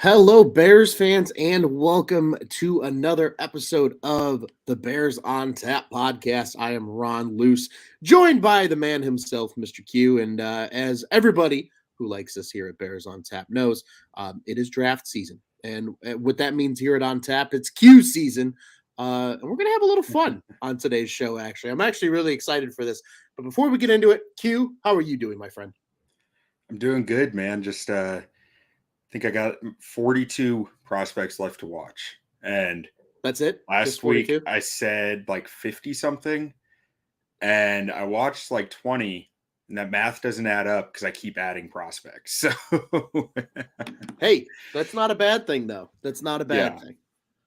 Hello, Bears fans, and welcome to another episode of the Bears on Tap podcast. I am Ron Luce, joined by the man himself, Mr. Q. And as everybody who likes us here at Bears on Tap knows, it is draft season. And what that means here at On Tap, it's Q season. And we're going to have a little fun on today's show, actually. I'm actually really excited for this. But before we get into it, Q, how are you doing, my friend? I'm doing good, man. Just think I got 42 prospects left to watch. And That's it? Just last week 42? I said like 50 something, and I watched like 20, and that math doesn't add up because I keep adding prospects. So Hey, that's not a bad thing, though. That's not a bad yeah, thing.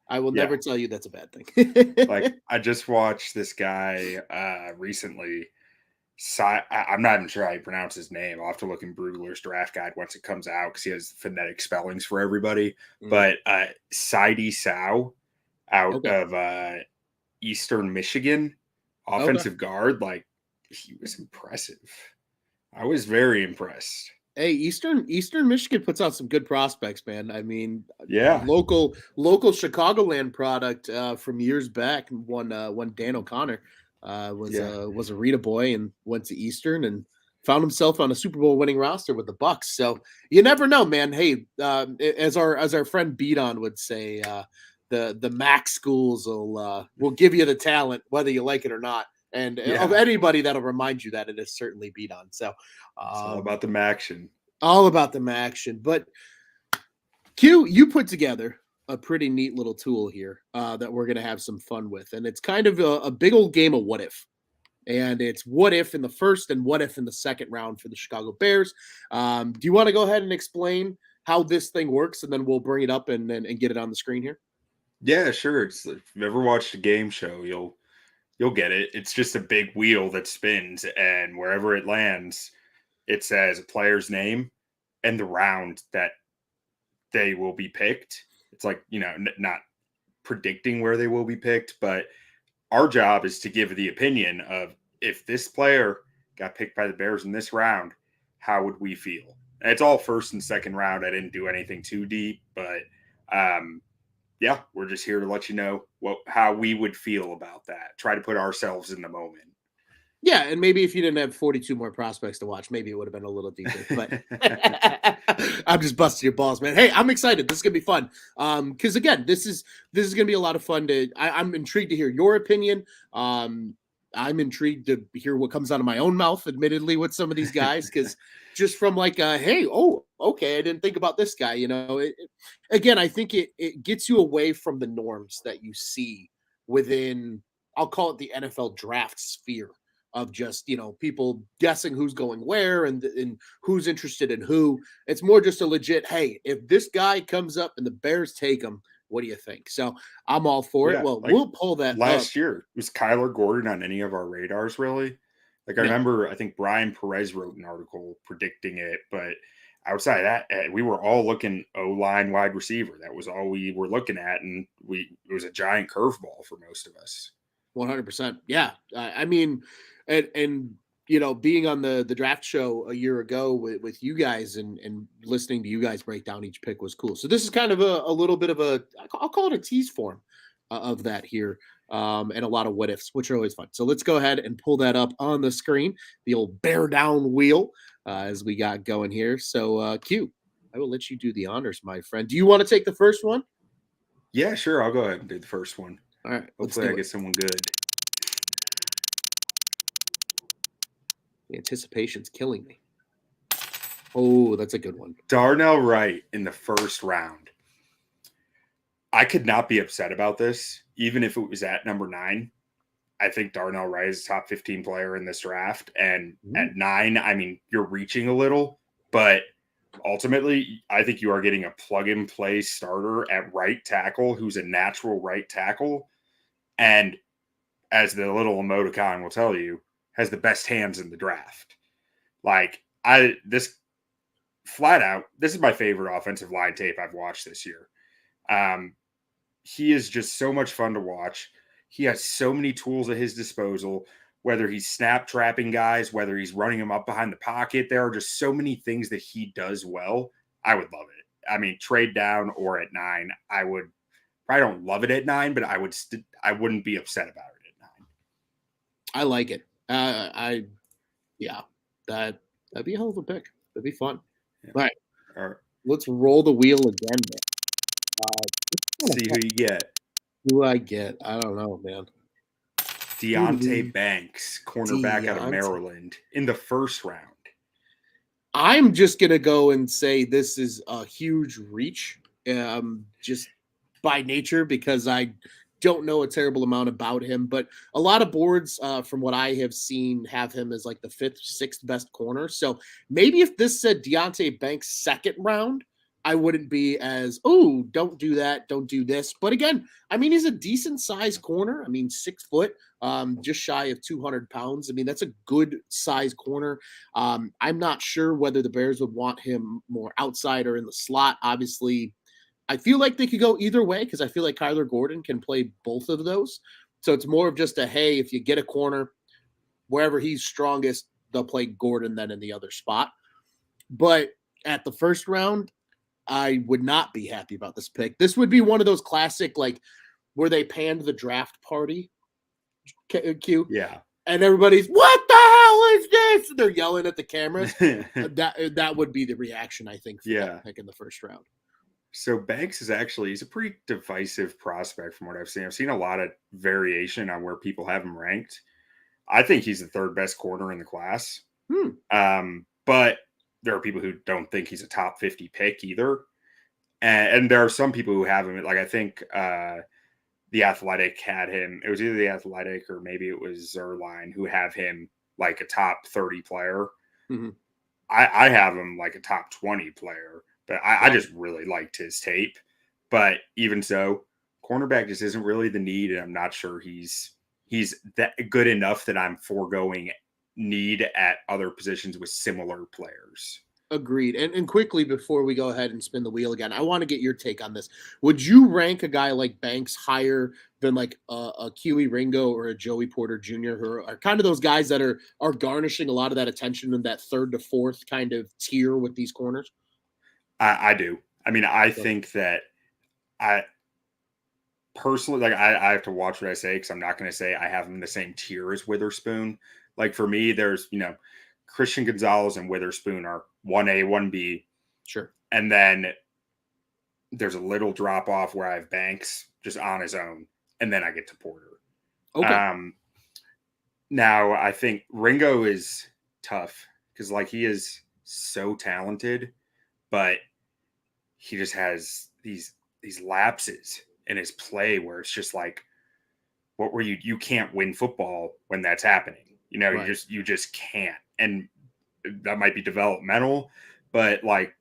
I will yeah. never tell you that's a bad Like thing. I just watched this guy recently. I'm not even sure how you pronounce his name. I'll have to look in Brugler's draft guide once it comes out because he has phonetic spellings for everybody. Mm, But Saidi Sow out okay. of Eastern Michigan, Okay. offensive guard, like he was impressive. I was very impressed. Hey, Eastern Michigan puts out some good prospects, man. I mean, Yeah, local Chicagoland product from years back. One Dan O'Connor yeah. was a Rita boy and went to Eastern and found himself on a Super Bowl winning roster with the Bucks. So you never know, man. Hey, as our friend Beaton would say, the MAC schools will give you the talent whether you like it or not. And of Yeah. anybody that'll remind you that it is certainly Beaton. So It's all um, about the action. all about the action. But Q, you put together a pretty neat little tool here that we're going to have some fun with. And it's kind of a big old game of what if. And it's what if in the first and what if in the second round for the Chicago Bears. Do you want to go ahead and explain how this thing works? And then we'll bring it up and get it on the screen here. Yeah, sure. If you've ever watched a game show, you'll get it. It's just a big wheel that spins, and wherever it lands, it says a player's name and the round that they will be picked. It's like, not predicting where they will be picked, but our job is to give the opinion of if this player got picked by the Bears in this round, how would we feel? And it's all first and second round. I didn't do anything too deep, but yeah, we're just here to let you know how we would feel about that. Try to put ourselves in the moment. Yeah, and maybe if you didn't have 42 more prospects to watch, maybe it would have been a little deeper. But I'm just busting your balls, man. Hey, I'm excited. This is gonna be fun. Because again, this is gonna be a lot of fun. I'm intrigued to hear your opinion. I'm intrigued to hear what comes out of my own mouth, admittedly, with some of these guys, because just from like, hey, oh, okay, I didn't think about this guy. Again, I think it gets you away from the norms that you see within. I'll call it the NFL draft sphere of just people guessing who's going where and who's interested in who. It's more just a legit, hey, if this guy comes up and the Bears take him, what do you think? So I'm all for it. Yeah, Well, like we'll pull that up. last year, was Kyler Gordon on any of our radars really? Like I No. remember, I think Brian Perez wrote an article predicting it, but outside of that, we were all looking O line wide receiver. That was all we were looking at, and it was a giant curveball for most of us. 100%. Yeah. I mean, and being on the draft show a year ago with you guys and listening to you guys break down each pick was cool. So this is kind of a little bit of I'll call it a tease form of that here. And a lot of what ifs, which are always fun. So let's go ahead and pull that up on the screen, the old bear down wheel as we got going here. So Q, I will let you do the honors, my friend. Do you want to take the first one? Yeah, sure. I'll go ahead and do the first one. All right, let's Hopefully, I do it. get someone good. The anticipation's killing me. Oh, that's a good one. Darnell Wright in the first round. I could not be upset about this, even if it was at number 9. I think Darnell Wright is a top 15 player in this draft. And Ooh. at 9, I mean, you're reaching a little, but ultimately, I think you are getting a plug and play starter at right tackle who's a natural right tackle. And as the little emoticon will tell you, has the best hands in the draft. Like, this flat out, this is my favorite offensive line tape I've watched this year. He is just so much fun to watch. He has so many tools at his disposal, whether he's snap trapping guys, whether he's running them up behind the pocket. There are just so many things that he does well. I would love it. I mean, trade down or at 9. I don't love it at 9, but I wouldn't be upset about it at 9. I like it. Yeah, that'd be a hell of a pick. That'd be fun. Yeah. All right, All right. let's roll the wheel again, man. See who you get. Who I get? I don't know, man. Deonte Banks, cornerback out of Maryland, in the first round. I'm just gonna go and say this is a huge reach, just by nature, because I don't know a terrible amount about him. But a lot of boards, from what I have seen, have him as like the 5th, 6th best corner. So maybe if this said Deonte Banks 2nd round, I wouldn't be as, oh, don't do that, don't do this. But again, I mean, he's a decent sized corner. I mean, 6 foot, just shy of 200 pounds. I mean, that's a good size corner. I'm not sure whether the Bears would want him more outside or in the slot. Obviously, I feel like they could go either way because I feel like Kyler Gordon can play both of those. So it's more of just a, hey, if you get a corner, wherever he's strongest, they'll play Gordon then in the other spot. But at the first round, I would not be happy about this pick. This would be one of those classic, like, where they panned the draft party. Q. Yeah. And everybody's, what the hell is this? They're yelling at the cameras. That would be the reaction, I think, for that pick in the first round. So Banks he's a pretty divisive prospect from what I've seen. I've seen a lot of variation on where people have him ranked. I think he's the 3rd best corner in the class. But there are people who don't think he's a top 50 pick either. And there are some people who have him. Like, I think The Athletic had him. It was either The Athletic or maybe it was Zerline who have him like a top 30 player. Mm-hmm. I have him like a top 20 player, but I just really liked his tape. But even so, cornerback just isn't really the need. And I'm not sure he's that good enough that I'm foregoing need at other positions with similar players. Agreed. And quickly, before we go ahead and spin the wheel again, I want to get your take on this. Would you rank a guy like Banks higher than like a Kelee Ringo or a Joey Porter Jr., who are kind of those guys that are garnishing a lot of that attention in that 3rd to 4th kind of tier with these corners? I do. I mean, I think that I personally, like, I have to watch what I say because I'm not going to say I have him in the same tier as Witherspoon. Like, for me, there's, Christian Gonzalez and Witherspoon are 1A, 1B. Sure. And then there's a little drop off where I have Banks just on his own. And then I get to Porter. Okay. Now, I think Ringo is tough because, like, he is so talented, but he just has these lapses in his play where it's just like, what were you can't win football when that's happening. Right. You just can't. And that might be developmental, but like,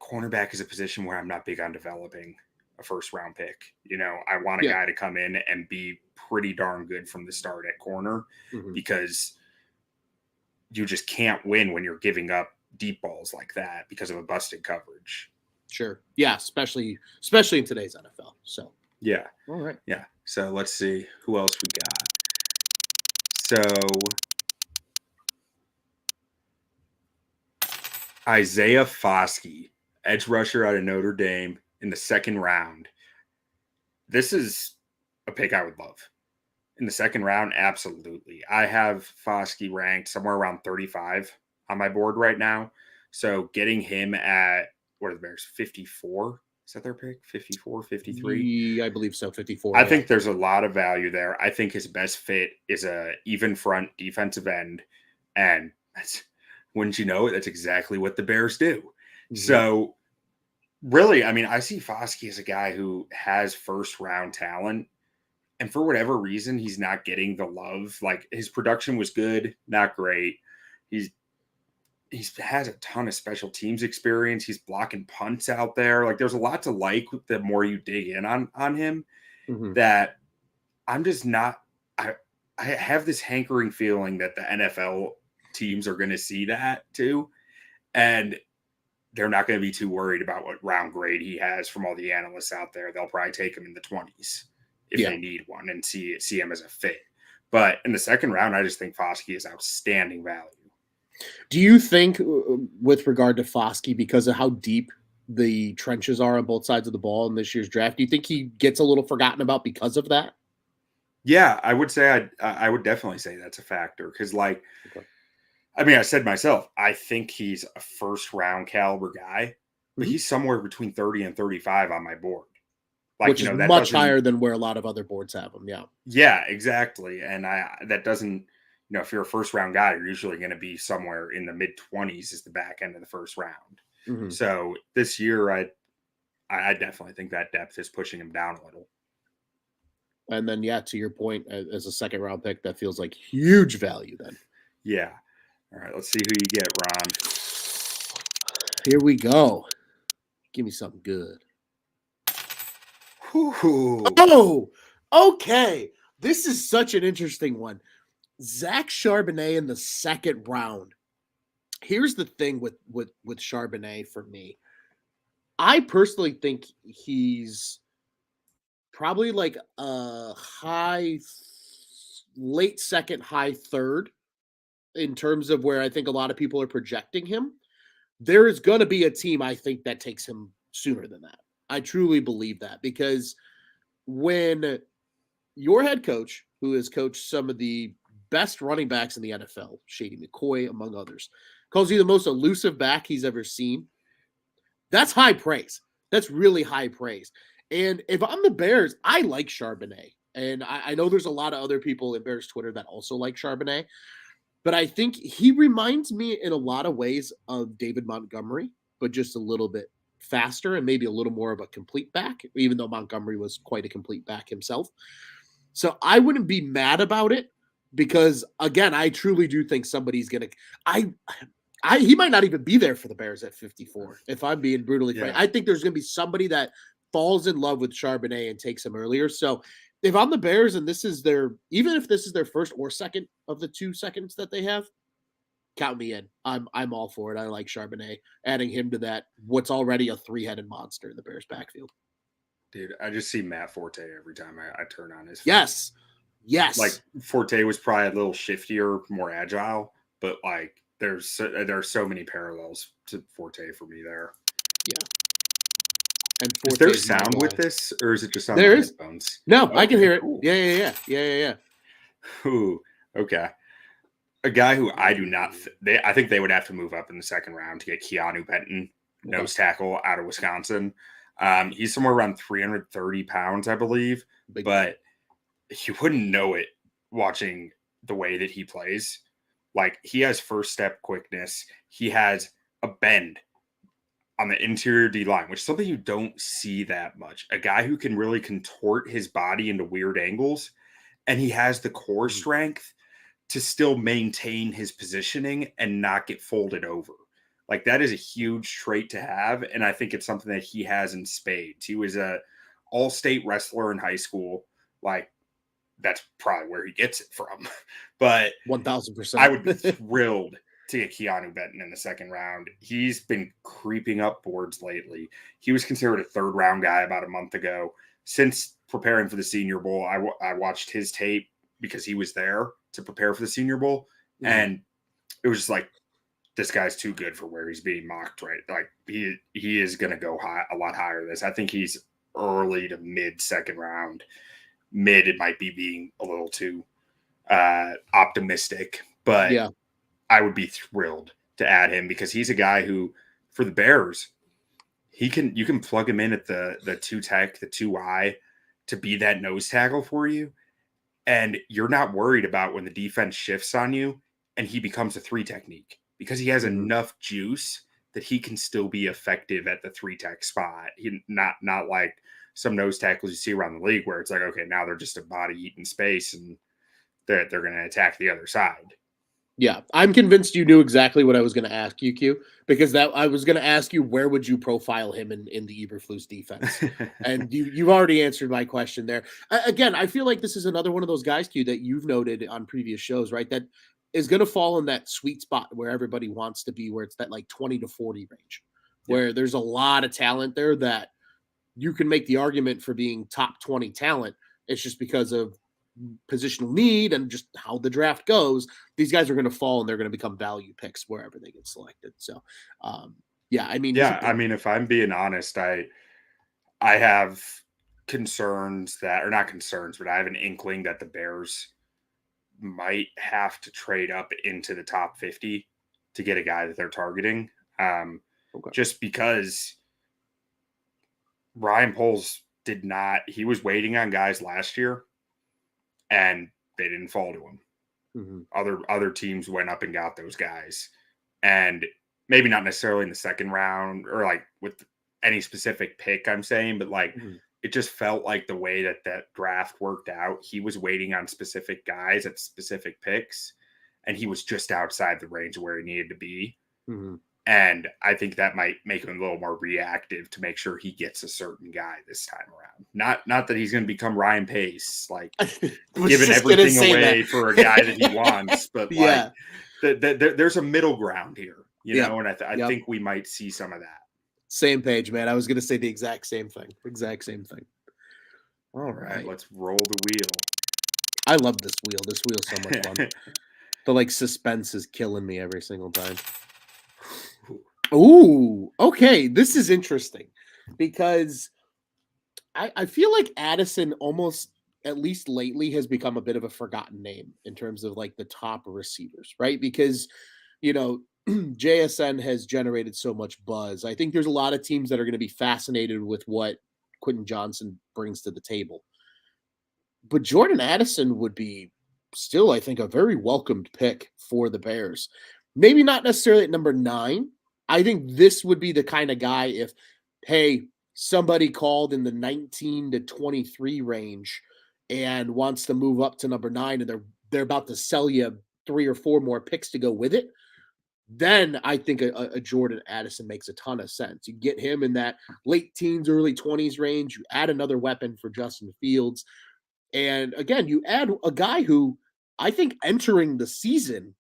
cornerback is a position where I'm not big on developing a 1st round pick. I want a guy to come in and be pretty darn good from the start at corner, because you just can't win when you're giving up deep balls like that because of a busted coverage. Sure. Yeah. Especially in today's NFL. So, yeah. All right. Yeah. So let's see who else we got. So Isaiah Foskey, edge rusher out of Notre Dame in the 2nd round. This is a pick I would love. In the 2nd round, absolutely. I have Foskey ranked somewhere around 35 on my board right now. So getting him at, what are the Bears, 54? Is that their pick? 54, 53? I believe so, 54. I think there's a lot of value there. I think his best fit is a even front defensive end. And wouldn't you know it, that's exactly what the Bears do. Mm-hmm. So really, I mean, I see Foskey as a guy who has 1st round talent. And for whatever reason, he's not getting the love. Like, his production was good, not great. He has a ton of special teams experience. He's blocking punts out there. Like, there's a lot to like the more you dig in on him, that I'm just not, I have this hankering feeling that the NFL teams are going to see that too. And they're not going to be too worried about what round grade he has from all the analysts out there. They'll probably take him in the 20s if they need one and see him as a fit. But in the 2nd round, I just think Foskey is outstanding value. Do you think, with regard to Foskey, because of how deep the trenches are on both sides of the ball in this year's draft. Do you think he gets a little forgotten about because of that? Yeah, I would say I would definitely say that's a factor because, like, Okay. I mean, I said myself, I think he's a first round caliber guy, but Mhm. he's somewhere between 30 and 35 on my board. Like, Which is that much doesn't, higher than where a lot of other boards have him. Yeah. yeah, exactly. And that doesn't, if you're a first round guy, you're usually going to be somewhere in the mid 20s is the back end of the first round. Mhm. So this year, I definitely think that depth is pushing him down a little. And then, yeah, to your point, as a second round pick, that feels like huge value then. Yeah. All right, let's see who you get, Ron. Here we go. Give me something good. Whew. Oh, okay. This is such an interesting one. Zach Charbonnet in the second round. Here's the thing with Charbonnet for me. I personally think he's probably like a late second, high third in terms of where I think a lot of people are projecting him. There is going to be a team, I think, that takes him sooner than that. I truly believe that because when your head coach, who has coached some of the best running backs in the NFL, Shady McCoy, among others, calls you the most elusive back he's ever seen, that's high praise. That's really high praise. And if I'm the Bears, I like Charbonnet. And I know there's a lot of other people in Bears Twitter that also like Charbonnet, but I think he reminds me in a lot of ways of David Montgomery, but just a little bit faster and maybe a little more of a complete back, even though Montgomery was quite a complete back himself. So I wouldn't be mad about it because again, I truly do think somebody's gonna he might not even be there for the Bears at 54, if I'm being brutally frank. Yeah. I think there's gonna be somebody that falls in love with Charbonnet and takes him earlier. So if I'm the Bears and this is even if this is their first or second of the 2 seconds that they have, count me in. I'm all for it. I like Charbonnet, adding him to that what's already a 3-headed monster in the Bears backfield. Dude, I just see Matt Forte every time I turn on his phone. Yes. Yes. Like Forte was probably a little shiftier, more agile, but like there are so many parallels to Forte for me there. Yeah. And Is there sound with this, or is it just on there my is headphones? no, I can hear Cool. it. Yeah. Ooh, okay. A guy who I do not, I think they would have to move up in the second round to get Keanu Benton, nose tackle out of Wisconsin. He's somewhere around 330 pounds, I believe, but you wouldn't know it watching the way that he plays. Like he has first step quickness. He has a bend on the interior D line, which is something you don't see that much. A guy who can really contort his body into weird angles, and he has the core strength to still maintain his positioning and not get folded over. Like that is a huge trait to have, and I think it's something that he has in spades. He was a all-state wrestler in high school. Like that's probably where he gets it from. But 1,000%. I would be thrilled to get Keanu Benton in the second round. He's been creeping up boards lately. He was considered a third round guy about a month ago. Since preparing for the Senior Bowl, I watched his tape because he was there to prepare for the Senior Bowl. Mm-hmm. And it was just like, this guy's too good for where he's being mocked, right? Like he is going to go high, a lot higher than this. I think he's early to mid second round. Mid, it might be being a little too optimistic, but yeah. I would be thrilled to add him because he's a guy who, for the Bears, you can plug him in at the 2 tech, the 2I to be that nose tackle for you. And you're not worried about when the defense shifts on you and he becomes a 3 technique because he has enough juice that he can still be effective at the 3 tech spot. He not like some nose tackles you see around the league where it's like, okay, now they're just a body eating space and they're going to attack the other side. Yeah, I'm convinced you knew exactly what I was going to ask you, Q, because I was going to ask you where would you profile him in the Eberflus defense, and you've already answered my question there. Again, I feel like this is another one of those guys, Q, that you've noted on previous shows, right? That is going to fall in that sweet spot where everybody wants to be, where it's that like 20 to 40 range, where there's a lot of talent there that you can make the argument for being top 20 talent. It's just because of positional need and just how the draft goes. These guys are going to fall and they're going to become value picks wherever they get selected. So, Yeah, I mean, he's a Yeah, I big. mean, if I'm being honest, I have concerns that, or not concerns, but I have an inkling that the Bears might have to trade up into the top 50 to get a guy that they're targeting. Um, Okay. just because Ryan Poles he was waiting on guys last year and they didn't fall to him. Mhm. Other teams went up and got those guys. And maybe not necessarily in the second round or like with any specific pick, I'm saying, but like Mhm. it just felt like the way that draft worked out, he was waiting on specific guys at specific picks, and he was just outside the range of where he needed to be. Mhm. And I think that might make him a little more reactive to make sure he gets a certain guy this time around. Not that he's going to become Ryan Pace, like Was giving just gonna everything say that. away for a guy that he wants, but like Yeah. there's a middle ground here, you Yep. know, and I Yep. think we might see some of that. Same page, man. I was gonna say the exact same thing. Exact same thing. All All right, right. let's roll the I love this wheel. This wheel's so much fun. wheel. The like suspense is killing me every single time. Ooh, okay. This is interesting because I feel like Addison almost, at least lately, has become a bit of a forgotten name in terms of like the top receivers, right? Because, you know, JSN has generated so much buzz. I think there's a lot of teams that are going to be fascinated with what Quentin Johnson brings to the table. But Jordan Addison would be still, I think, a very welcomed pick for the Bears. Maybe not necessarily at number 9. I think this would be the kind of guy if, hey, somebody called in the 19 to 23 range and wants to move up to number 9 and they're about to sell you 3 or 4 more picks to go with it, then I think a Jordan Addison makes a ton of sense. You get him in that late teens, early 20s range, you add another weapon for Justin Fields, and again, you add a guy who I think entering the season,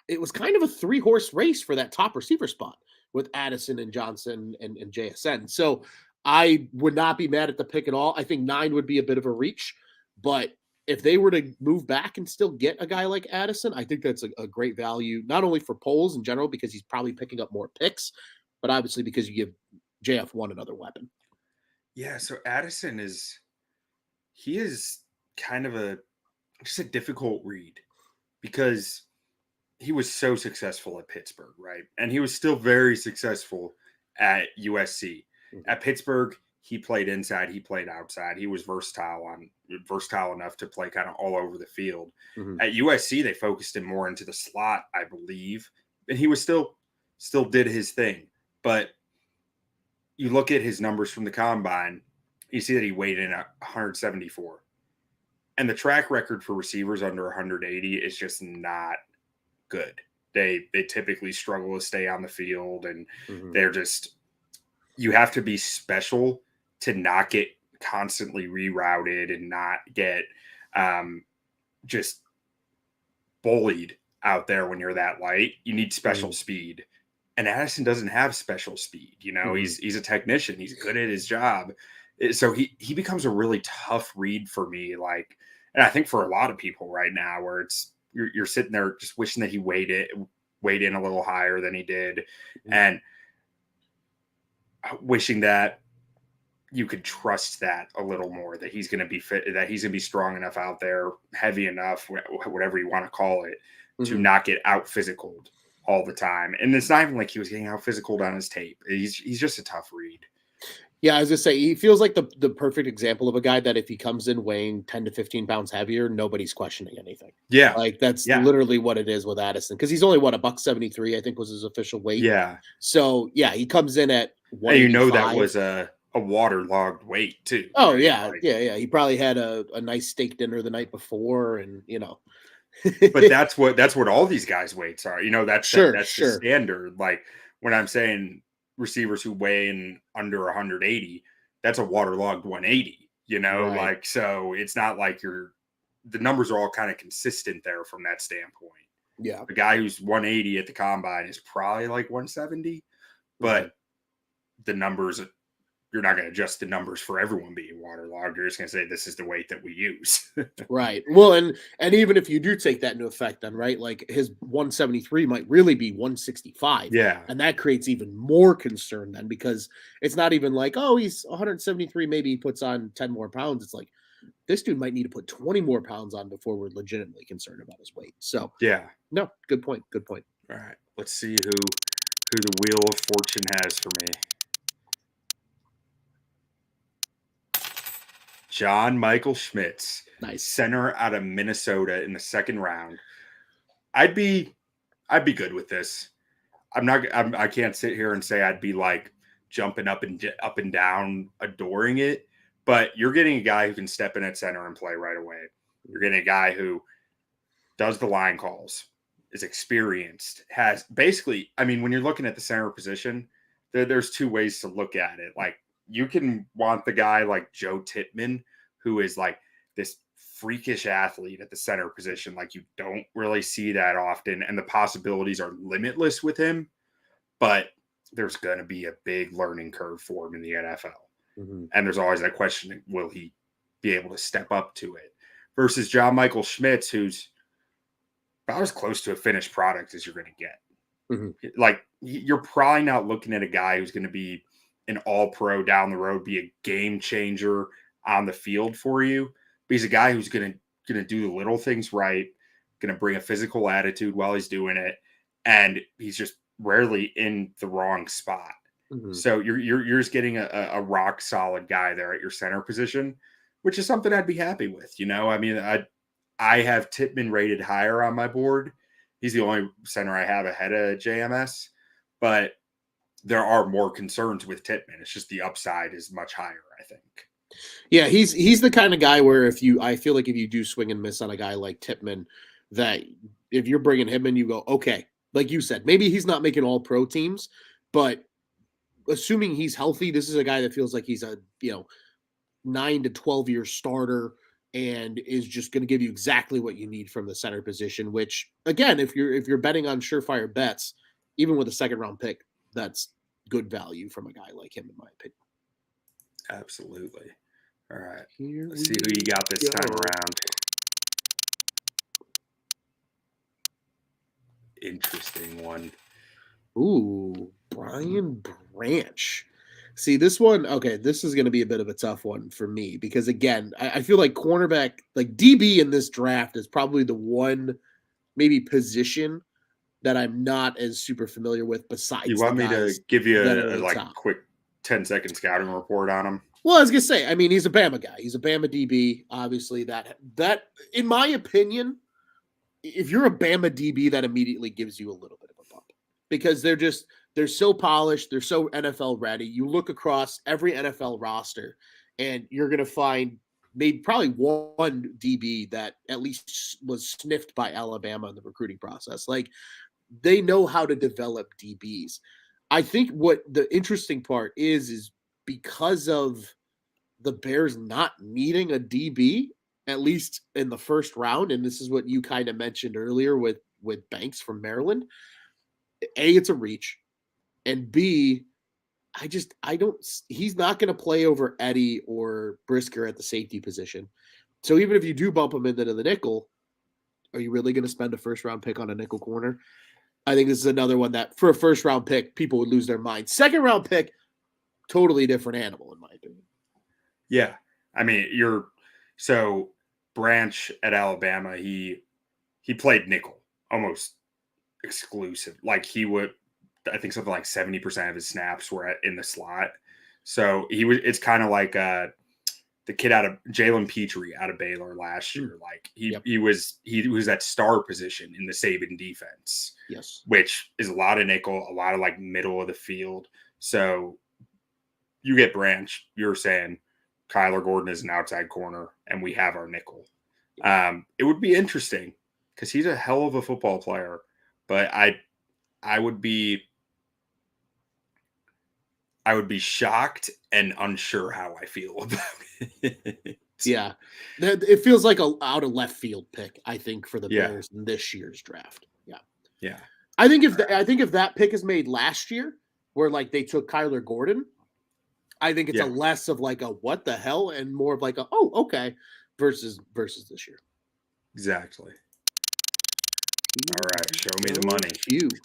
it was kind of a three-horse race for that top receiver spot with Addison and Johnson and JSN. So I would not be mad at the pick at all. I think 9 would be a bit of a reach, but if they were to move back and still get a guy like Addison, I think that's a great value, not only for polls in general, because he's probably picking up more picks, but obviously because you give JF1 another weapon. Yeah, so Addison is kind of just a difficult read because he was so successful at Pittsburgh, right? And he was still very successful at USC. Mhm. At Pittsburgh, he played inside, he played outside. He was versatile enough to play kind of all over the field. Mhm. At USC, they focused him more into the slot, I believe, and he was still did his thing. But you look at his numbers from the combine, you see that he weighed in at 174. And the track record for receivers under 180 is just not good. They typically struggle to stay on the field, and Mhm. they're just, you have to be special to not get constantly rerouted and not get just bullied out there when you're that light. You need special Mhm. speed. And Addison doesn't have special speed. You know, Mhm. he's a technician. He's good at his job. So he becomes a really tough read for me. Like, and I think for a lot of people right now, where it's you're sitting there just wishing that he weighed in a little higher than he did, Mhm. and wishing that you could trust that a little more, that he's going to be fit, that he's going to be strong enough out there, heavy enough, whatever you want to call it, to Mhm. not get out physicaled all the time. And it's not even like he was getting out physicaled on his tape. He's just a tough read. Yeah, I was gonna say he feels like the perfect example of a guy that if he comes in weighing 10 to 15 pounds heavier, nobody's questioning anything. Yeah. Like that's Yeah. literally what it is with Addison because he's only what a buck 73, I think was his official weight. Yeah. So yeah, he comes in at And you know that 185. was a waterlogged weight too, Oh right? yeah, Like, yeah, yeah. He probably had a nice steak dinner the night before, and but that's what all these guys' weights are. You know, sure, that's the sure, standard. Like when I'm saying receivers who weigh in under 180, that's a waterlogged 180. You know, right, like so it's not like the numbers are all kind of consistent there from that standpoint. yeah. The guy who's 180 at the combine is probably like 170, Mhm. but the numbers you're not going to adjust the numbers for everyone being waterlogged. You're just going to say this is the weight that we use. Right. Well, and even if you do take that into effect, then right, like his 173 might really be 165. Yeah. And that creates even more concern then, because it's not even like, oh, he's 173, maybe he puts on 10 more pounds. It's like this dude might need to put 20 more pounds on before we're legitimately concerned about his weight. So Yeah. no, good point. Good point. All right. Let's see who the Wheel of Fortune has for me. John Michael Schmitz, Nice. center out of Minnesota in the second round. I'd be good with this. I can't sit here and say I'd be like jumping up and down, adoring it. But you're getting a guy who can step in at center and play right away. You're getting a guy who does the line calls, is experienced, has basically. I mean, when you're looking at the center position, there's two ways to look at it. Like, you can want the guy like Joe Tippmann, who is like this freakish athlete at the center position. Like, you don't really see that often, and the possibilities are limitless with him. But there's going to be a big learning curve for him in the NFL. Mm-hmm. And there's always that question, will he be able to step up to it? Versus John Michael Schmitz, who's about as close to a finished product as you're going to get. Mm-hmm. Like, you're probably not looking at a guy who's going to be an all-pro down the road, be a game changer on the field for you. But he's a guy who's going to do the little things right, going to bring a physical attitude while he's doing it, and he's just rarely in the wrong spot. Mm-hmm. So you're just getting a rock solid guy there at your center position, which is something I'd be happy with. You know, I mean, I have Tippmann rated higher on my board. He's the only center I have ahead of JMS, but there are more concerns with Tippmann. It's just the upside is much higher, I think. Yeah, he's the kind of guy where I feel like if you do swing and miss on a guy like Tippmann, that if you're bringing him in, you go, okay, like you said, maybe he's not making all pro teams, but assuming he's healthy, this is a guy that feels like he's a 9 to 12 year starter and is just going to give you exactly what you need from the center position. Which, again, if you're betting on surefire bets, even with a second round pick, that's good value from a guy like him, in my opinion. Absolutely. All right. Here Let's see who you got this time around. Interesting one. Ooh, Brian Branch. See, this one, okay, this is going to be a bit of a tough one for me because, again, I feel like cornerback, like DB in this draft is probably the one maybe position that I'm not as super familiar with besides You want me to give you a quick 10-second scouting report on him? Well, I was going to say, I mean, he's a Bama guy. He's a Bama DB. Obviously, that in my opinion, if you're a Bama DB, that immediately gives you a little bit of a bump because they're so polished. They're so NFL ready. You look across every NFL roster and you're going to find probably one DB that at least was sniffed by Alabama in the recruiting process. Like, they know how to develop DBs. I think what the interesting part is because of the Bears not needing a DB, at least in the first round, and this is what you kind of mentioned earlier with Banks from Maryland. A, it's a reach, and B, he's not going to play over Eddie or Brisker at the safety position. So even if you do bump him into the nickel, are you really going to spend a first round pick on a nickel corner? I think this is another one that for a first round pick, people would lose their mind. Second round pick, totally different animal in my opinion. Yeah. I mean, so Branch at Alabama, he played nickel almost exclusive. Like, he would, I think something like 70% of his snaps were in the slot. So it's kind of like the kid out of Jalen Petrie out of Baylor last year. Like, he was that star position in the Saban defense. Yes. Which is a lot of nickel, a lot of like middle of the field. So you get Branch, you're saying Kyler Gordon is an outside corner and we have our nickel. It would be interesting because he's a hell of a football player, but I would be shocked and unsure how I feel about it. Yeah. It feels like a out of left field pick, I think, for the Bears in this year's draft. Yeah. Yeah. I think if that pick is made last year, where like they took Kyler Gordon, I think it's a Yeah. less of like a what the hell and more of like a oh okay versus this year. Exactly. All right, show me the So money. cute.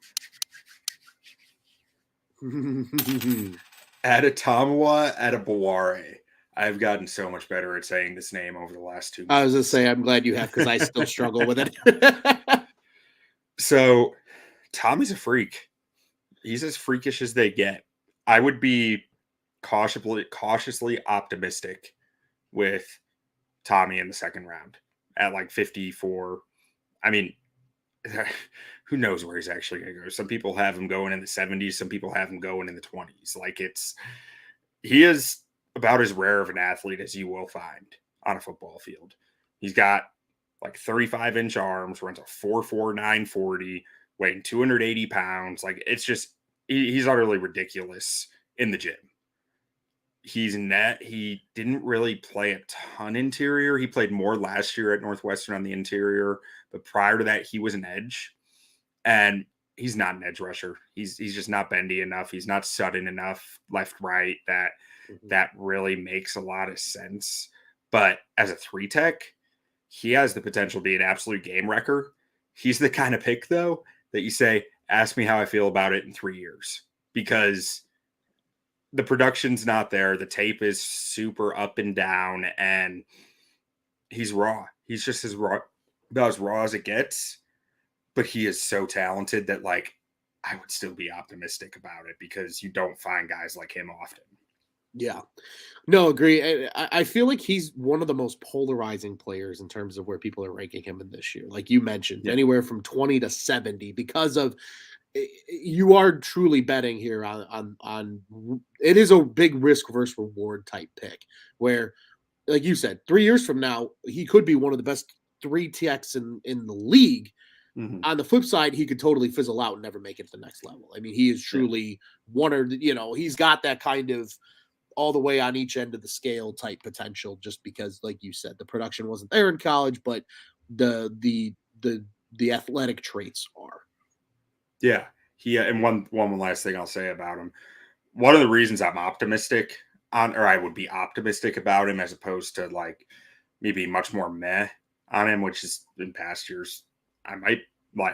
Adetomawa Adebaware. I've gotten so much better at saying this name over the last 2 I was gonna months. say I'm glad you have because I still struggle with it. So Tommy's a freak. He's as freakish as they get. I would be cautiously optimistic with Tommy in the second round at like 54. I mean, who knows where he's actually going to go? Some people have him going in the 70s. Some people have him going in the 20s. Like he is about as rare of an athlete as you will find on a football field. He's got like 35-inch arms, runs a 4.4 940, weighing 280 pounds. Like it's just, he's utterly ridiculous in the gym. He's net. He didn't really play a ton interior. He played more last year at Northwestern on the interior, but prior to that, he was an edge. And he's not an edge rusher. He's just not bendy enough. He's not sudden enough left, right, that really makes a lot of sense. But as a 3-tech, he has the potential to be an absolute game wrecker. He's the kind of pick, though, that you say, ask me how I feel about it in 3 years. Because the production's not there. The tape is super up and down, and he's raw. He's just about as raw as it gets. But he is so talented that, like, I would still be optimistic about it because you don't find guys like him often. Yeah. No, agree. I feel like he's one of the most polarizing players in terms of where people are ranking him in this year. Like you mentioned, Yeah. anywhere from 20 to 70 because of you are truly betting here on it is a big risk versus reward type pick where like you said 3 years from now he could be one of the best 3-techs in the league. Mm-hmm. On the flip side, he could totally fizzle out and never make it to the next level. I mean, he is truly one or he's got that kind of all the way on each end of the scale type potential just because like you said the production wasn't there in college but the athletic traits are. Yeah. And one last thing I'll say about him. One of the reasons I'm optimistic or I would be optimistic about him as opposed to like maybe much more meh on him, which is in past years, I might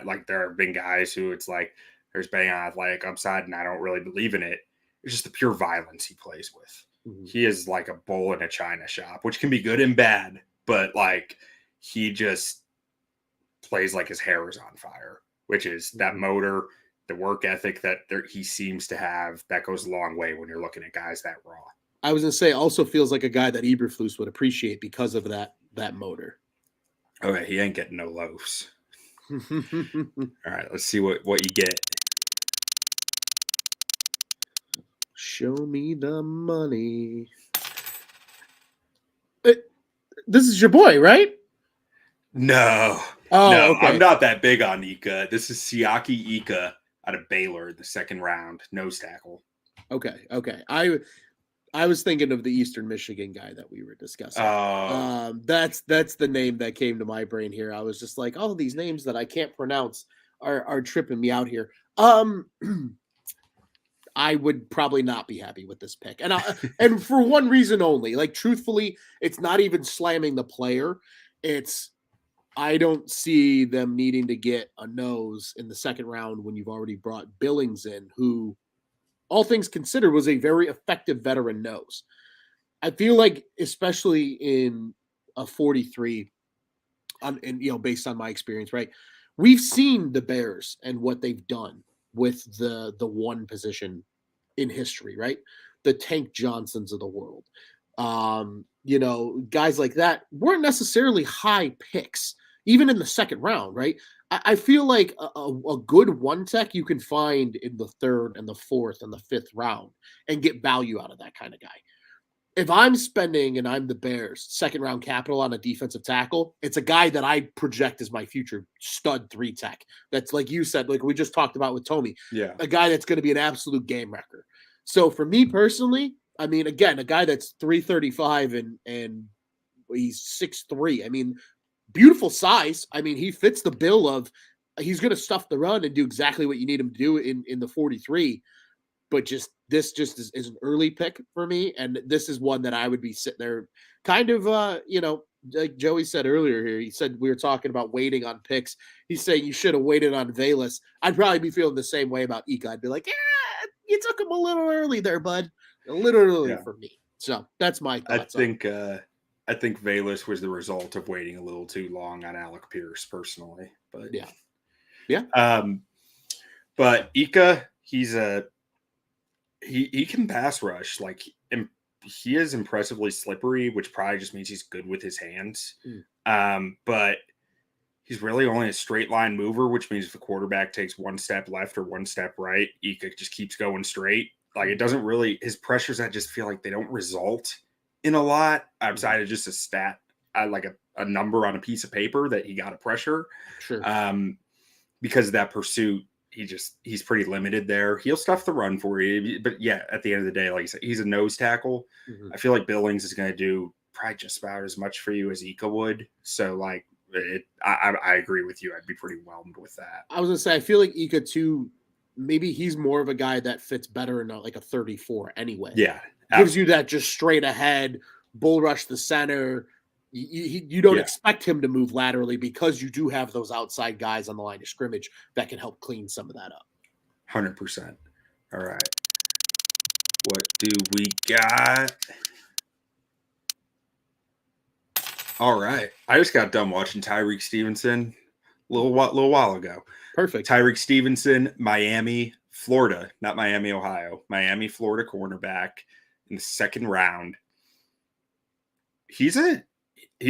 like there have been guys who it's like there's bang on athletic upside and I don't really believe in it. It's just the pure violence he plays with. Mm-hmm. He is like a bull in a china shop, which can be good and bad, but like he just plays like his hair is on fire, which is that motor, the work ethic that he seems to have. That goes a long way when you're looking at guys that raw. I was going to say also feels like a guy that Eberflus would appreciate because of that motor. Okay, he ain't getting no loaves. All right, let's see what you get. Show me the money. This is your boy, right? No. Oh, okay. I'm not that big on Ika. This is Siaki Ika out of Baylor, the second round, nose tackle. Okay. I was thinking of the Eastern Michigan guy that we were discussing. That's the name that came to my brain here. I was just like, oh, these names that I can't pronounce are tripping me out here. I would probably not be happy with this pick. And for one reason only. Like truthfully, it's not even slamming the player. It's I don't see them needing to get a nose in the second round when you've already brought Billings in, who all things considered was a very effective veteran nose. I feel like, especially in a 43, and based on my experience, right? We've seen the Bears and what they've done with the one position in history, right? The Tank Johnsons of the world. Guys like that weren't necessarily high picks, even in the second round, right? I feel like a good 1-tech you can find in the third and the fourth and the fifth round and get value out of that kind of guy. If I'm spending and I'm the Bears second round capital on a defensive tackle, it's a guy that I project as my future stud 3-tech. That's like you said, like we just talked about with Tommy, a guy that's going to be an absolute game wrecker. So for me personally, I mean, again, a guy that's 335 and he's 6'3". I mean, beautiful size. I mean, he fits the bill of he's going to stuff the run and do exactly what you need him to do in the 43. but this is an early pick for me, and this is one that I would be sitting there kind of like Joey said earlier here. He said we were talking about waiting on picks. He's saying you should have waited on Velus. I'd probably be feeling the same way about Ika. I'd be like, yeah, you took him a little early there, bud. A little early for me. So that's my thoughts. I think Velus was the result of waiting a little too long on Alec Pierce personally, but yeah. But Ika, he can pass rush. Like he is impressively slippery, which probably just means he's good with his hands. But he's really only a straight line mover, which means if the quarterback takes one step left or one step right, Ika just keeps going straight. Like it doesn't really, his pressures, I just feel like they don't result in a lot outside of just a stat, like a number on a piece of paper that he got a pressure. Sure. Because of that pursuit, he's pretty limited there. He'll stuff the run for you, but yeah, at the end of the day, like I said, he's a nose tackle. I feel like Billings is going to do probably just about as much for you as Ika would. So like, I agree with you. I'd be pretty whelmed with that. I was gonna say I feel like Ika too. Maybe he's more of a guy that fits better in like a 34 anyway. Yeah, gives you that just straight ahead bull rush the center. You don't expect him to move laterally because you do have those outside guys on the line of scrimmage that can help clean some of that up. 100%. All right. What do we got? All right. I just got done watching Tyreek Stevenson a little while ago. Perfect. Tyreek Stevenson, Miami, Florida, not Miami, Ohio. Miami, Florida cornerback in the second round. He's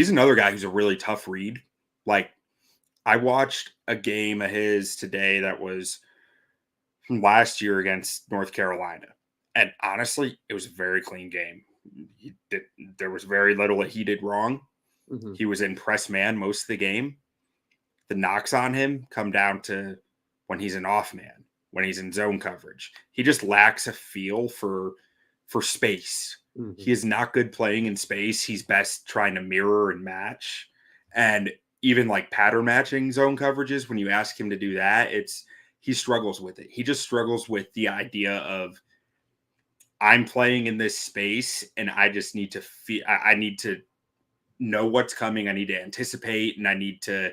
another guy who's a really tough read. Like, I watched a game of his today that was from last year against North Carolina. And honestly, it was a very clean game. There was very little that he did wrong. He was in press man most of the game. The knocks on him come down to when he's an off man, when he's in zone coverage. He just lacks a feel for space. He is not good playing in space. He's best trying to mirror and match. And even like pattern matching zone coverages, when you ask him to do that, he struggles with it. He just struggles with the idea of I'm playing in this space and I just need to feel, I need to know what's coming. I need to anticipate, and I need to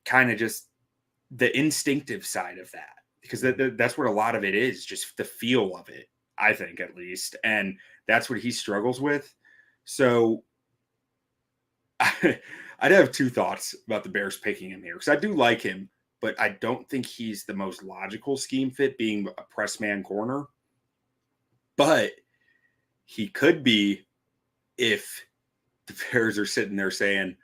kind of just the instinctive side of that, because that's what a lot of it is, just the feel of it, I think, at least. And that's what he struggles with. So I'd have two thoughts about the Bears picking him here, because I do like him, but I don't think he's the most logical scheme fit being a press man corner. But he could be if the Bears are sitting there saying,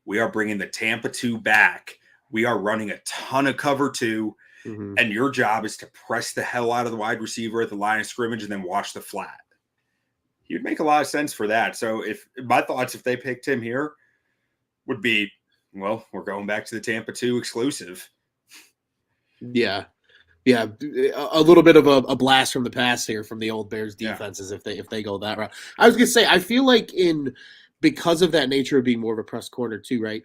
we are bringing the Tampa 2 back. We are running a ton of cover 2. And your job is to press the hell out of the wide receiver at the line of scrimmage and then watch the flat. He would make a lot of sense for that. So if they picked him here would be, well, we're going back to the Tampa 2 exclusive. Yeah. Yeah. A little bit of a blast from the past here from the old Bears defenses if they go that route. I was going to say, I feel like because of that nature of being more of a press corner too, right?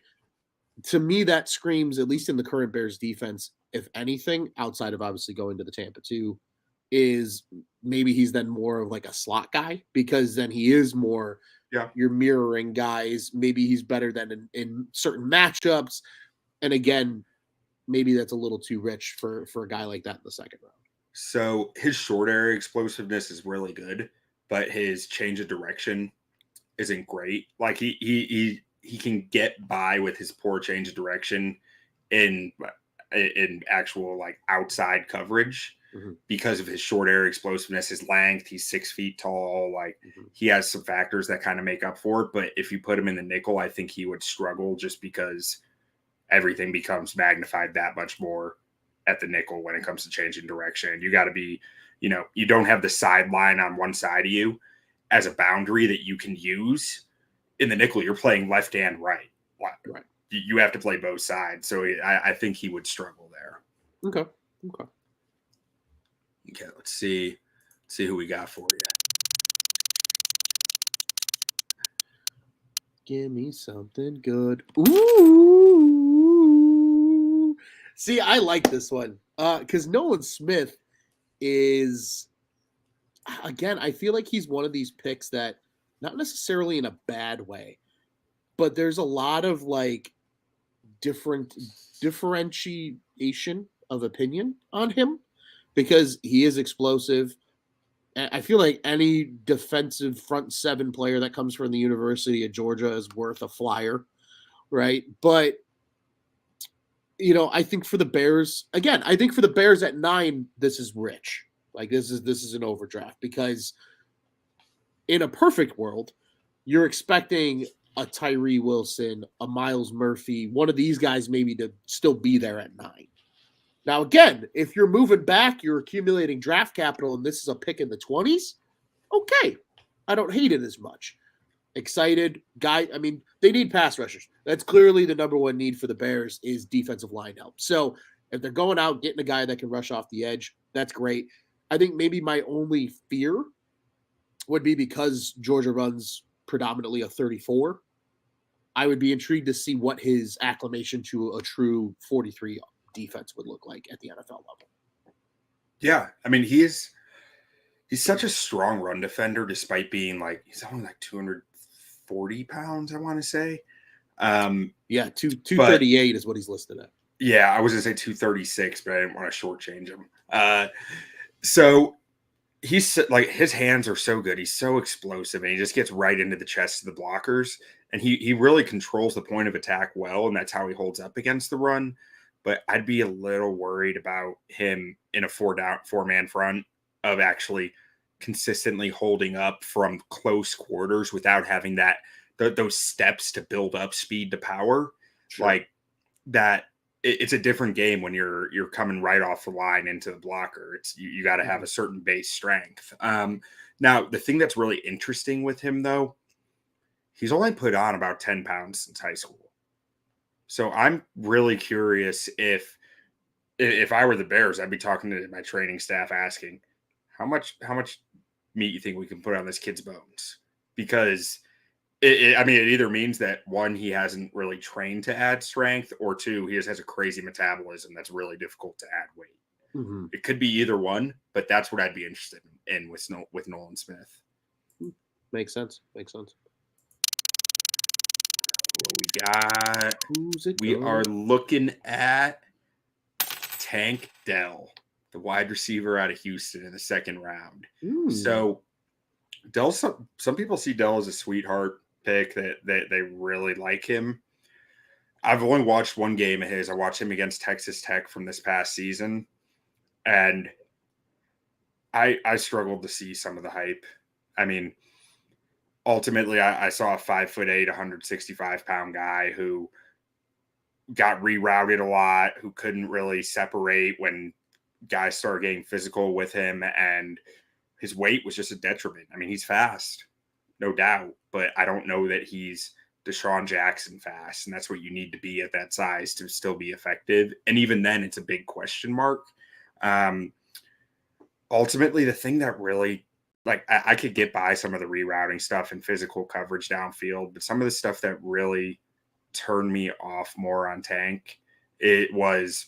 To me, that screams, at least in the current Bears defense, if anything, outside of obviously going to the Tampa 2, is maybe he's then more of like a slot guy, because then he is more, you're mirroring guys. Maybe he's better than in certain matchups. And again, maybe that's a little too rich for a guy like that in the second round. So his short area explosiveness is really good, but his change of direction isn't great. Like he can get by with his poor change of direction in actual like outside coverage because of his short area explosiveness, his length. He's 6 feet tall. Like he has some factors that kind of make up for it. But if you put him in the nickel, I think he would struggle just because everything becomes magnified that much more at the nickel when it comes to changing direction. You got to be, you don't have the sideline on one side of you as a boundary that you can use. In the nickel, you're playing left and right. Right. You have to play both sides. So I think he would struggle there. Okay. Let's see who we got for you. Give me something good. Ooh. See, I like this one because Nolan Smith is, again, I feel like he's one of these picks that, not necessarily in a bad way, but there's a lot of like differentiation of opinion on him because he is explosive. I feel like any defensive front seven player that comes from the University of Georgia is worth a flyer, right? But I think for the Bears, again, I think for the Bears at 9, this is rich. Like this is an overdraft because in a perfect world, you're expecting a Tyree Wilson, a Miles Murphy, one of these guys maybe to still be there at 9. Now, again, if you're moving back, you're accumulating draft capital, and this is a pick in the 20s, okay. I don't hate it as much. Excited. Guy, I mean, they need pass rushers. That's clearly the number one need for the Bears is defensive line help. So if they're going out, getting a guy that can rush off the edge, that's great. I think maybe my only fear would be because Georgia runs predominantly a 34. I would be intrigued to see what his acclimation to a true 43 defense would look like at the NFL level. Yeah, I mean he's such a strong run defender, despite being like he's only like 240 pounds. I want to say, yeah, 238 is what he's listed at. Yeah, I was gonna say 236, but I didn't want to shortchange him. So he's like his hands are so good. He's so explosive, and he just gets right into the chest of the blockers, and he really controls the point of attack well, and that's how he holds up against the run. But I'd be a little worried about him in a 4-man front of actually consistently holding up from close quarters without having those steps to build up speed to power. Sure. Like that. It's a different game when you're coming right off the line into the blocker. It's you got to have a certain base strength. Now, the thing that's really interesting with him, though, he's only put on about 10 pounds since high school. So I'm really curious if I were the Bears, I'd be talking to my training staff asking how much meat you think we can put on this kid's bones? Because it either means that 1, he hasn't really trained to add strength, or 2, he just has a crazy metabolism that's really difficult to add weight. Mm-hmm. It could be either one, but that's what I'd be interested in with Nolan Smith. Makes sense. What we got? We are looking at Tank Dell, the wide receiver out of Houston in the 2nd round. Ooh. So Dell, some people see Dell as a sweetheart pick, that they really like him. I've only watched one game of his. I watched him against Texas Tech from this past season, and I struggled to see some of the hype. I mean, ultimately, I saw a 5'8", 165-pound guy who got rerouted a lot, who couldn't really separate when guys started getting physical with him, and his weight was just a detriment. I mean, he's fast, no doubt, but I don't know that he's Deshaun Jackson fast, and that's what you need to be at that size to still be effective. And even then, it's a big question mark. Ultimately, the thing that really, like, I could get by some of the rerouting stuff and physical coverage downfield, but some of the stuff that really turned me off more on Tank, it was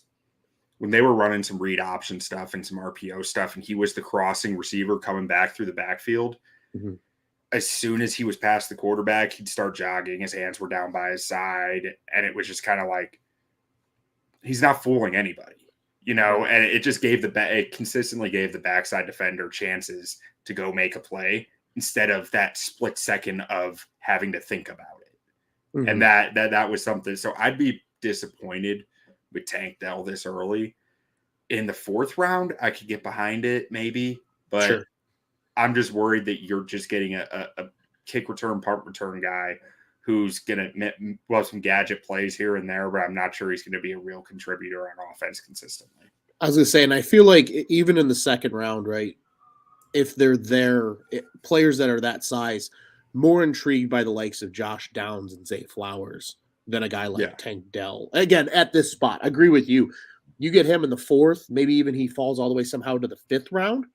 when they were running some read option stuff and some RPO stuff, and he was the crossing receiver coming back through the backfield. Mm-hmm. As soon as he was past the quarterback, he'd start jogging. His hands were down by his side, and it was just kind of like, he's not fooling anybody, and it just it consistently gave the backside defender chances to go make a play instead of that split second of having to think about it. Mm-hmm. And that was something. So I'd be disappointed with Tank Dell this early. In the 4th round, I could get behind it maybe, but sure. I'm just worried that you're just getting a kick return, punt return guy who's going to have some gadget plays here and there, but I'm not sure he's going to be a real contributor on offense consistently. I was going to say, and I feel like even in the 2nd round, right, if they're there, players that are that size, more intrigued by the likes of Josh Downs and Zay Flowers than a guy like Tank Dell. Again, at this spot, I agree with you. You get him in the 4th, maybe even he falls all the way somehow to the 5th round.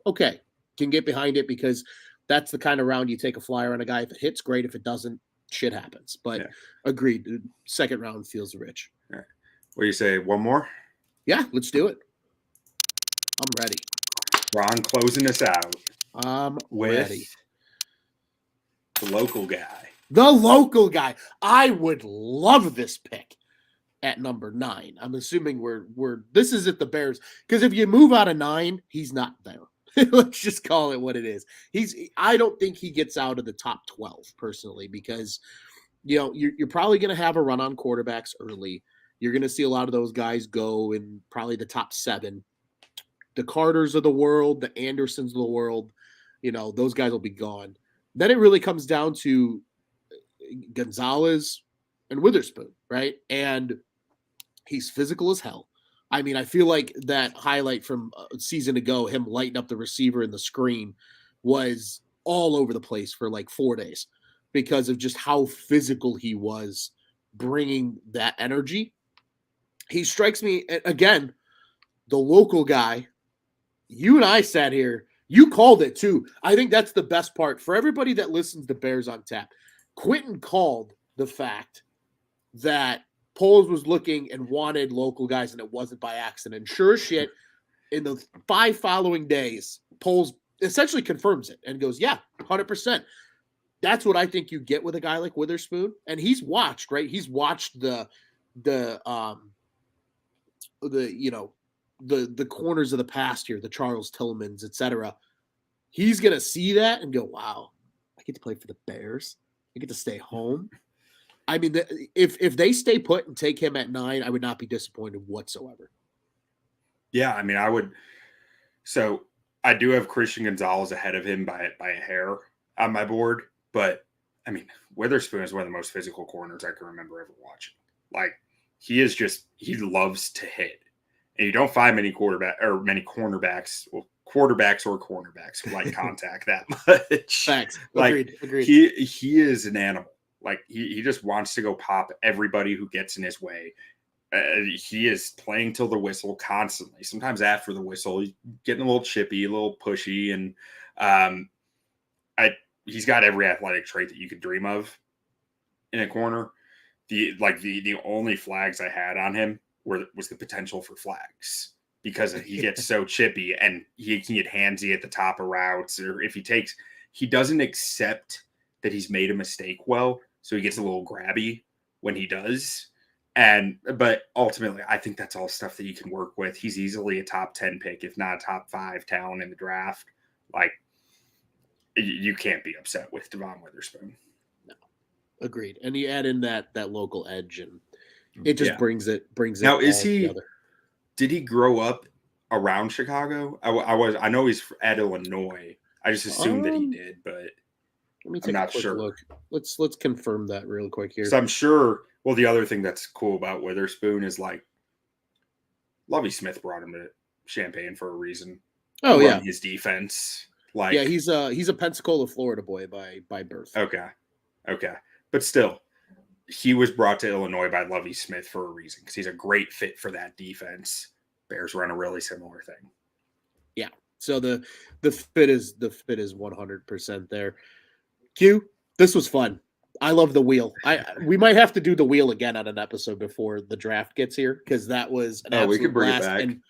Okay, can get behind it because that's the kind of round you take a flyer on a guy. If it hits, great. If it doesn't, shit happens. But agreed, 2nd round feels rich. All right. What do you say? One more? Yeah, let's do it. I'm ready. Ron closing us out I'm with ready. the local guy. The local guy. I would love this pick at number 9. I'm assuming this is at the Bears, because if you move out of 9, he's not there. Let's just call it what it is. I don't think he gets out of the top 12 personally, because you're probably going to have a run on quarterbacks early. You're going to see a lot of those guys go in probably the top 7. The Carters of the world, the Andersons of the world, those guys will be gone. Then it really comes down to Gonzalez and Witherspoon, right? And he's physical as hell. I mean, I feel like that highlight from a season ago, him lighting up the receiver in the screen, was all over the place for like 4 days because of just how physical he was bringing that energy. He strikes me, again, the local guy. You and I sat here. You called it too. I think that's the best part for everybody that listens to Bears on Tap. Quentin called the fact that Poles was looking and wanted local guys, and it wasn't by accident. Sure as shit, in the 5 following days, Poles essentially confirms it and goes, yeah, 100%. That's what I think you get with a guy like Witherspoon. And he's watched, right? He's watched the corners of the past here, the Charles Tillmans, etc. He's going to see that and go, wow, I get to play for the Bears. I get to stay home. I mean, if they stay put and take him at 9, I would not be disappointed whatsoever. Yeah, I mean, I would. So I do have Christian Gonzalez ahead of him by a hair on my board. But, I mean, Witherspoon is one of the most physical corners I can remember ever watching. Like, he loves to hit. And you don't find many cornerbacks or cornerbacks who like contact that much. Thanks. Like, Agreed. He is an animal. Like, he just wants to go pop everybody who gets in his way. He is playing till the whistle constantly. Sometimes after the whistle, he's getting a little chippy, a little pushy, and he's got every athletic trait that you could dream of in a corner. The only flags I had on him was the potential for flags, because he gets so chippy and he can get handsy at the top of routes, or if he doesn't accept that he's made a mistake well, so he gets a little grabby when he does. But ultimately, I think that's all stuff that you can work with. He's easily a top 10 pick, if not a top 5 talent in the draft. Like, you can't be upset with Devon Witherspoon. No, agreed. And you add in that local edge, and it just brings it. Now, is he? Together. Did he grow up around Chicago? I know he's at Illinois. I just assumed that he did, but I'm not sure. Look. Let's confirm that real quick here. So I'm sure. Well, the other thing that's cool about Witherspoon is, like, Lovie Smith brought him to Champaign for a reason. Oh, yeah. His defense. Like, yeah, he's a Pensacola, Florida boy by birth. Okay. But still, he was brought to Illinois by Lovie Smith for a reason, because he's a great fit for that defense. Bears run a really similar thing. Yeah. So the fit is 100% there. Q, this was fun. I love the wheel. We might have to do the wheel again on an episode before the draft gets here, because that was an absolute we could bring blast. it back. And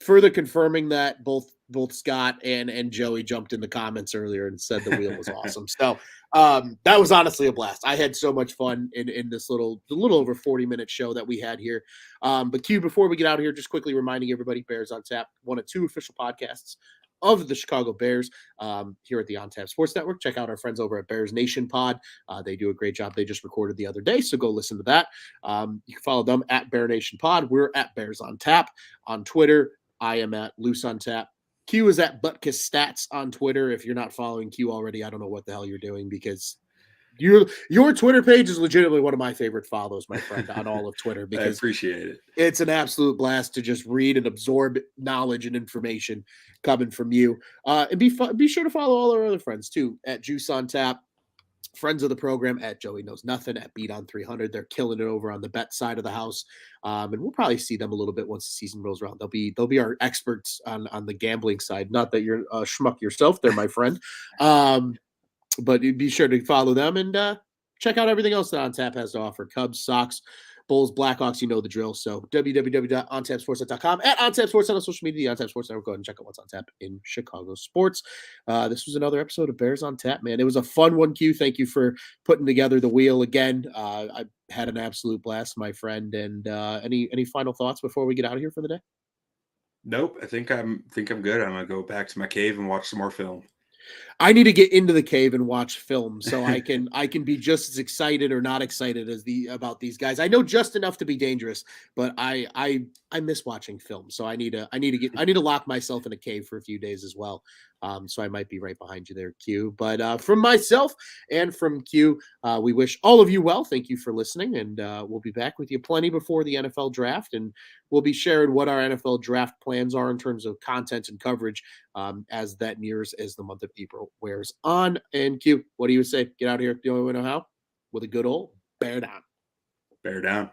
further confirming that both Scott and Joey jumped in the comments earlier and said the wheel was awesome. So that was honestly a blast. I had so much fun in this little over 40-minute show that we had here. But Q, before we get out of here, just quickly reminding everybody, Bears on Tap, one of 2 official podcasts of the Chicago Bears here at the On Tap Sports Network. Check out our friends over at Bears Nation Pod. They do a great job. They just recorded the other day, so go listen to that. You can follow them at Bear Nation Pod. We're at Bears on Tap on Twitter. I am at Loose on Tap. Q is at Butkus Stats on Twitter. If you're not following Q already, I don't know what the hell you're doing, because your Twitter page is legitimately one of my favorite follows, my friend, on all of Twitter, because I appreciate it. It's an absolute blast to just read and absorb knowledge and information coming from you. And be sure to follow all our other friends too, at Juice on Tap, friends of the program at Joey Knows Nothing, at Beat on 300. They're killing it over on the bet side of the house. And we'll probably see them a little bit once the season rolls around. They'll be our experts on the gambling side. Not that you're a schmuck yourself there, my friend. But be sure to follow them and check out everything else that On Tap has to offer. Cubs, Sox, Bulls, Blackhawks, you know the drill. So www.ontapsportsnet.com, at OnTapSportsNet on social media, the OnTap Sports Network. Go ahead and check out what's on tap in Chicago sports. This was another episode of Bears on Tap, man. It was a fun one, Q. Thank you for putting together the wheel again. I had an absolute blast, my friend. And any final thoughts before we get out of here for the day? Nope. I think I'm good. I'm gonna go back to my cave and watch some more film. I need to get into the cave and watch film so I can be just as excited or not excited as about these guys. I know just enough to be dangerous, but I miss watching film. So I need to lock myself in a cave for a few days as well. So I might be right behind you there, Q. But from myself and from Q, we wish all of you well. Thank you for listening, and we'll be back with you plenty before the NFL draft, and we'll be sharing what our NFL draft plans are in terms of content and coverage as that nears as the month of April wears on. And Q, what do you say? Get out of here the only way to know how? With a good old bear down. Bear down.